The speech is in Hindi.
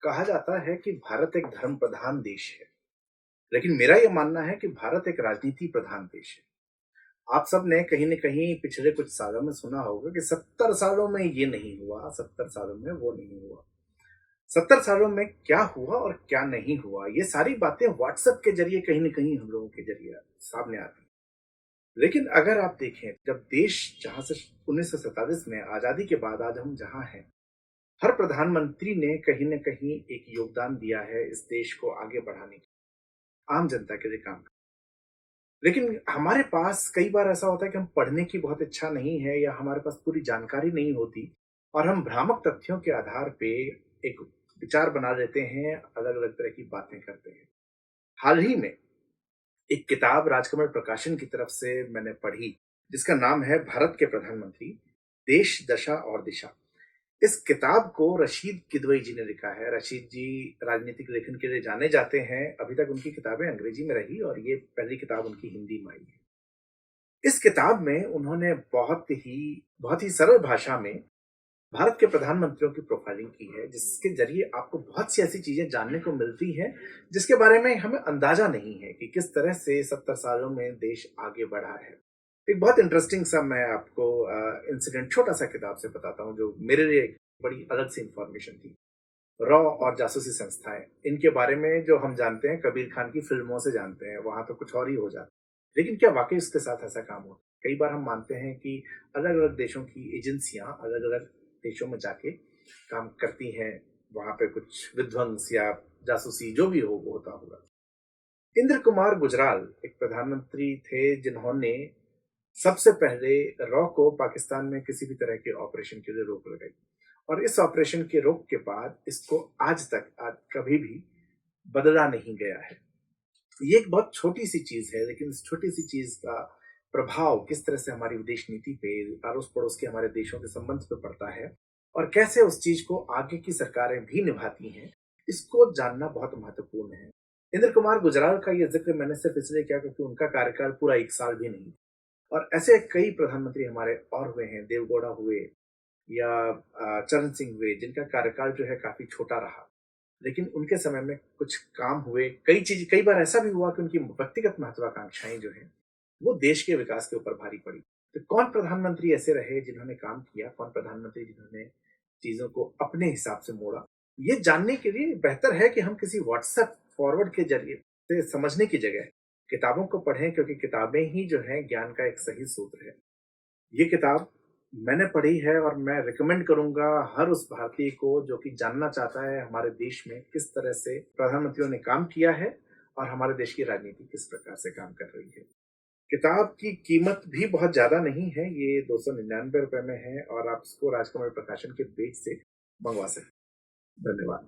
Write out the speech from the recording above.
कहा जाता है कि भारत एक धर्म प्रधान देश है, लेकिन मेरा ये मानना है कि भारत एक राजनीति प्रधान देश है। आप सब ने कहीं न कहीं पिछले कुछ सालों में सुना होगा कि 70 सालों में ये नहीं हुआ, 70 सालों में वो नहीं हुआ। 70 सालों में क्या हुआ और क्या नहीं हुआ, ये सारी बातें व्हाट्सएप के ज़रिए कहीं न कहीं हम लोगों के ज़रिए सामने आती हैं। लेकिन अगर आप देखें, जब देश जहाँ से 1947 में आज़ादी के बाद आज हम जहाँ हैं, हर प्रधानमंत्री ने कहीं न कहीं एक योगदान दिया है इस देश को आगे बढ़ाने के, आम जनता के लिए काम। लेकिन हमारे पास कई बार ऐसा होता है कि हम पढ़ने की बहुत इच्छा नहीं है या हमारे पास पूरी जानकारी नहीं होती और हम भ्रामक तथ्यों के आधार पे एक विचार बना लेते हैं, अलग-अलग तरह की बातें करते हैं। हाल ही में एक किताब राजकमल प्रकाशन की तरफ से मैंने पढ़ी, जिसका नाम है भारत के प्रधानमंत्री, देश, दशा और दिशा। इस किताब को रशीद किदवई जी ने लिखा है। रशीद जी राजनीतिक लेखन के लिए जाने जाते हैं। अभी तक उनकी किताबें अंग्रेजी में रही और ये पहली किताब उनकी हिंदी में आई है। इस किताब में उन्होंने बहुत ही सरल भाषा में भारत के प्रधानमंत्रियों की प्रोफाइलिंग की है, जिसके ज़रिए आपको बहुत सी ऐसी चीज़ें जानने को मिलती हैं, जिसके बारे में हमें अंदाज़ा नहीं है कि किस तरह से 70 सालों में देश आगे बढ़ा है। एक बहुत इंटरेस्टिंग सा मैं आपको इंसिडेंट छोटा-सा किताब से बताता हूँ, जो मेरे लिए एक बड़ी अलग सी इन्फॉर्मेशन थी। रॉ और जासूसी संस्थाएँ, इनके बारे में जो हम जानते हैं कबीर खान की फ़िल्मों से जानते हैं, वहाँ तो कुछ और ही हो जाता है। लेकिन क्या वाक़ई उसके साथ ऐसा काम होता है? कई बार हम मानते हैं कि अलग-अलग देशों की एजेंसियाँ अलग-अलग देशों में जाके काम करती हैं, वहाँ पे कुछ विध्वंस या जासूसी जो भी हो वो होता होगा। इंद्र कुमार गुजराल एक प्रधानमंत्री थे जिन्होंने सबसे पहले रॉ को पाकिस्तान में किसी भी तरह के ऑपरेशन के लिए रोक लगाई और इस ऑपरेशन के रोक के बाद इसको आज कभी भी बदला नहीं गया है। ये एक बहुत छोटी-सी चीज़ है, लेकिन इस छोटी-सी चीज़ का प्रभाव किस तरह से हमारी विदेश नीति पे, अड़ोस-पड़ोस के हमारे देशों के संबंध पे पड़ता है और कैसे उस चीज़ को आगे की सरकारें भी निभाती हैं, इसको जानना बहुत महत्वपूर्ण है। इंद्र कुमार गुजराल का ये ज़िक्र मैंने सिर्फ़ इसलिए किया क्योंकि उनका कार्यकाल पूरा 1 साल भी नहीं और ऐसे कई प्रधानमंत्री हमारे और हुए हैं, देवगौड़ा हुए या चरण सिंह हुए, जिनका कार्यकाल जो है काफ़ी छोटा रहा। लेकिन उनके समय में कुछ काम हुए, कई बार ऐसा भी हुआ कि उनकी व्यक्तिगत महत्वाकांक्षाएँ जो हैं, वो देश के विकास के ऊपर भारी पड़ी। तो कौन प्रधानमंत्री ऐसे रहे जिन्होंने काम किया, कौन प्रधानमंत्री जिन्होंने चीज़ों को अपने हिसाब से मोड़ा? ये जानने के लिए बेहतर है कि हम किसी व्हाट्सएप फॉरवर्ड के ज़रिए से समझने की जगह किताबों को पढ़ें, क्योंकि किताबें ही जो हैं ज्ञान का एक सही सूत्र है। ये किताब मैंने पढ़ी है और मैं रिकमेंड करूँगा हर उस भारतीय को जो कि जानना चाहता है हमारे देश में किस तरह से प्रधानमंत्रियों ने काम किया है और हमारे देश की राजनीति किस प्रकार से काम कर रही है। किताब की कीमत भी बहुत ज़्यादा नहीं है, ये ₹299 में है और आप इसको राजकमल प्रकाशन के पेज से मँगवा सकते हैं। धन्यवाद।